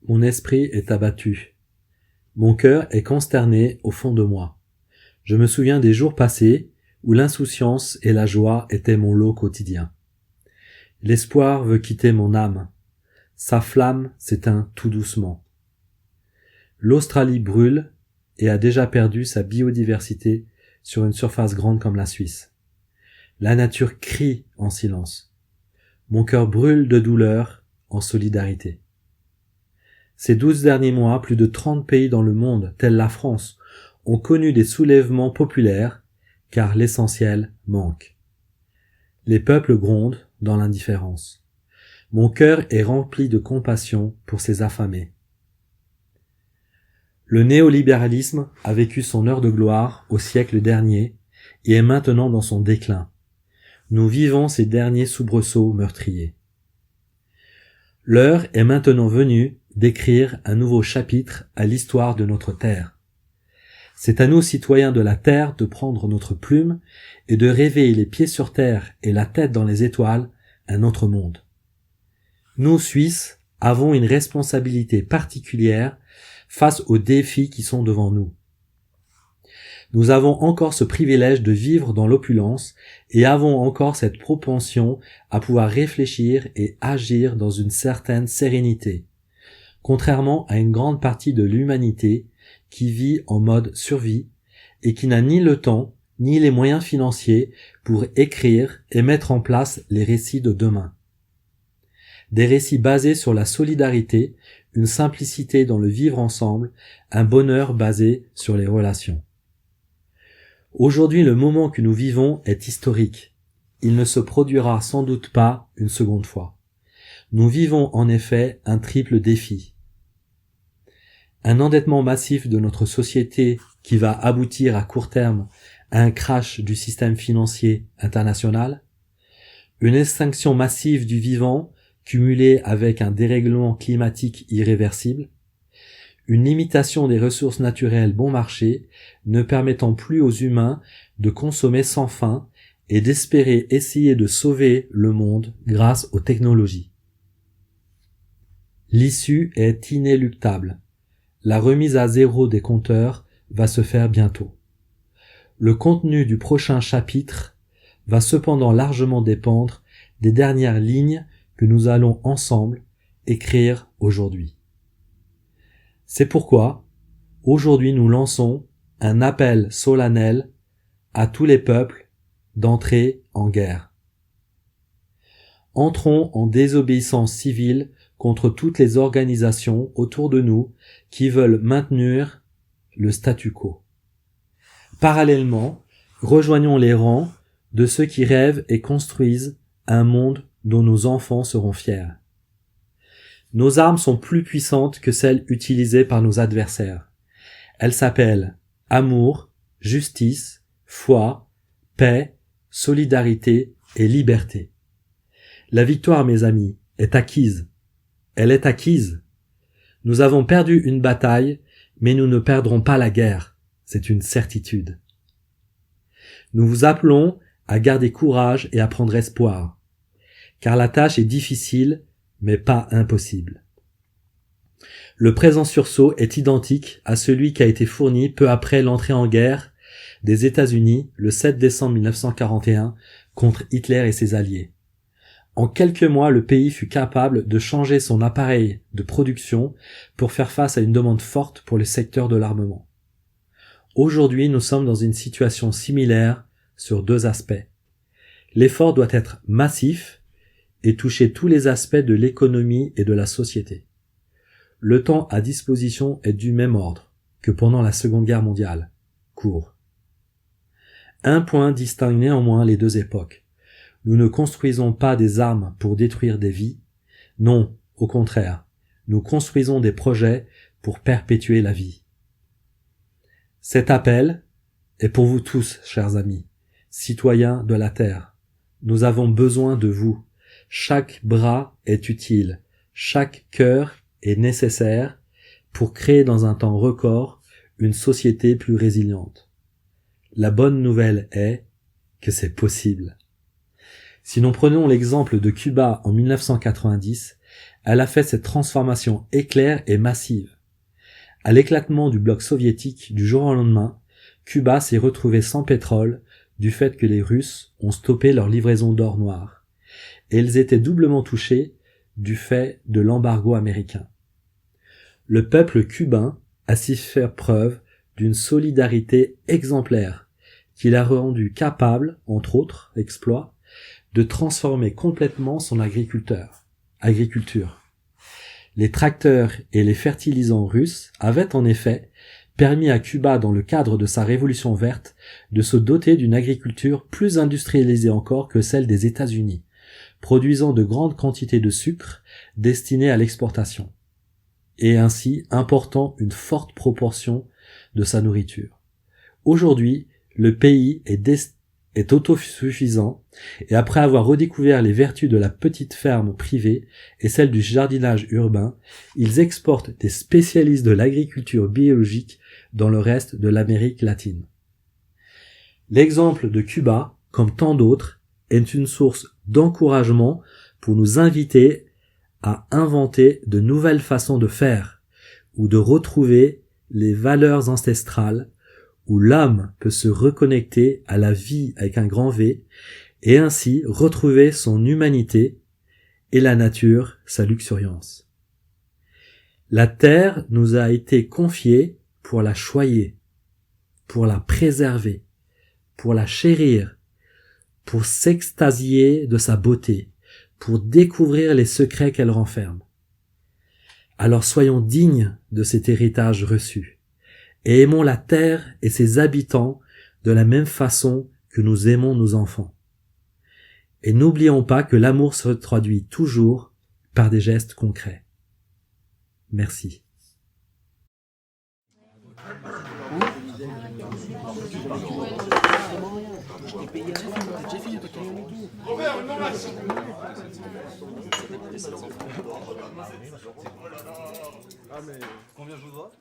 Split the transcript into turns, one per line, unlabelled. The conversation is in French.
Mon esprit est abattu. Mon cœur est consterné au fond de moi. Je me souviens des jours passés où l'insouciance et la joie étaient mon lot quotidien. L'espoir veut quitter mon âme. Sa flamme s'éteint tout doucement. L'Australie brûle et a déjà perdu sa biodiversité sur une surface grande comme la Suisse. La nature crie en silence. Mon cœur brûle de douleur en solidarité. Ces 12 derniers mois, plus de 30 pays dans le monde, tels la France, ont connu des soulèvements populaires, car l'essentiel manque. Les peuples grondent dans l'indifférence. Mon cœur est rempli de compassion pour ces affamés. Le néolibéralisme a vécu son heure de gloire au siècle dernier et est maintenant dans son déclin. Nous vivons ces derniers soubresauts meurtriers. L'heure est maintenant venue d'écrire un nouveau chapitre à l'histoire de notre terre. C'est à nous, citoyens de la terre, de prendre notre plume et de rêver les pieds sur terre et la tête dans les étoiles un autre monde. Nous, Suisses, avons une responsabilité particulière face aux défis qui sont devant nous. Nous avons encore ce privilège de vivre dans l'opulence et avons encore cette propension à pouvoir réfléchir et agir dans une certaine sérénité, contrairement à une grande partie de l'humanité qui vit en mode survie et qui n'a ni le temps ni les moyens financiers pour écrire et mettre en place les récits de demain. Des récits basés sur la solidarité, une simplicité dans le vivre ensemble, un bonheur basé sur les relations. Aujourd'hui, le moment que nous vivons est historique. Il ne se produira sans doute pas une seconde fois. Nous vivons en effet un triple défi. Un endettement massif de notre société qui va aboutir à court terme à un crash du système financier international, une extinction massive du vivant cumulée avec un dérèglement climatique irréversible, une limitation des ressources naturelles bon marché ne permettant plus aux humains de consommer sans fin et d'espérer essayer de sauver le monde grâce aux technologies. L'issue est inéluctable. La remise à zéro des compteurs va se faire bientôt. Le contenu du prochain chapitre va cependant largement dépendre des dernières lignes que nous allons ensemble écrire aujourd'hui. C'est pourquoi, aujourd'hui nous lançons un appel solennel à tous les peuples d'entrer en guerre. Entrons en désobéissance civile contre toutes les organisations autour de nous qui veulent maintenir le statu quo. Parallèlement, rejoignons les rangs de ceux qui rêvent et construisent un monde dont nos enfants seront fiers. Nos armes sont plus puissantes que celles utilisées par nos adversaires. Elles s'appellent amour, justice, foi, paix, solidarité et liberté. La victoire, mes amis, est acquise. Elle est acquise. Nous avons perdu une bataille, mais nous ne perdrons pas la guerre. C'est une certitude. Nous vous appelons à garder courage et à prendre espoir, car la tâche est difficile, mais pas impossible. Le présent sursaut est identique à celui qui a été fourni peu après l'entrée en guerre des États-Unis le 7 décembre 1941 contre Hitler et ses alliés. En quelques mois, le pays fut capable de changer son appareil de production pour faire face à une demande forte pour le secteur de l'armement. Aujourd'hui, nous sommes dans une situation similaire sur deux aspects. L'effort doit être massif et toucher tous les aspects de l'économie et de la société. Le temps à disposition est du même ordre que pendant la Seconde Guerre mondiale, court. Un point distingue néanmoins les deux époques. Nous ne construisons pas des armes pour détruire des vies. Non, au contraire, nous construisons des projets pour perpétuer la vie. Cet appel est pour vous tous, chers amis, citoyens de la Terre. Nous avons besoin de vous. Chaque bras est utile, chaque cœur est nécessaire pour créer dans un temps record une société plus résiliente. La bonne nouvelle est, que c'est possible. Si nous prenons l'exemple de Cuba en 1990, elle a fait cette transformation éclair et massive. À l'éclatement du bloc soviétique du jour au lendemain, Cuba s'est retrouvé sans pétrole du fait que les Russes ont stoppé leur livraison d'or noir. Et ils étaient doublement touchés du fait de l'embargo américain. Le peuple cubain a su faire preuve d'une solidarité exemplaire qui l'a rendu capable, entre autres exploits, de transformer complètement son agriculture. Les tracteurs et les fertilisants russes avaient en effet permis à Cuba, dans le cadre de sa révolution verte, de se doter d'une agriculture plus industrialisée encore que celle des États-Unis, produisant de grandes quantités de sucre destinées à l'exportation, et ainsi important une forte proportion de sa nourriture. Aujourd'hui, le pays est autosuffisant, et après avoir redécouvert les vertus de la petite ferme privée et celle du jardinage urbain, ils exportent des spécialistes de l'agriculture biologique dans le reste de l'Amérique latine. L'exemple de Cuba, comme tant d'autres, est une source d'encouragement pour nous inviter à inventer de nouvelles façons de faire ou de retrouver les valeurs ancestrales où l'homme peut se reconnecter à la vie avec un grand V et ainsi retrouver son humanité et la nature sa luxuriance. La terre nous a été confiée pour la choyer, pour la préserver, pour la chérir, pour s'extasier de sa beauté, pour découvrir les secrets qu'elle renferme. Alors soyons dignes de cet héritage reçu, et aimons la terre et ses habitants de la même façon que nous aimons nos enfants. Et n'oublions pas que l'amour se traduit toujours par des gestes concrets. Merci.
Ah mais combien je vous dois ?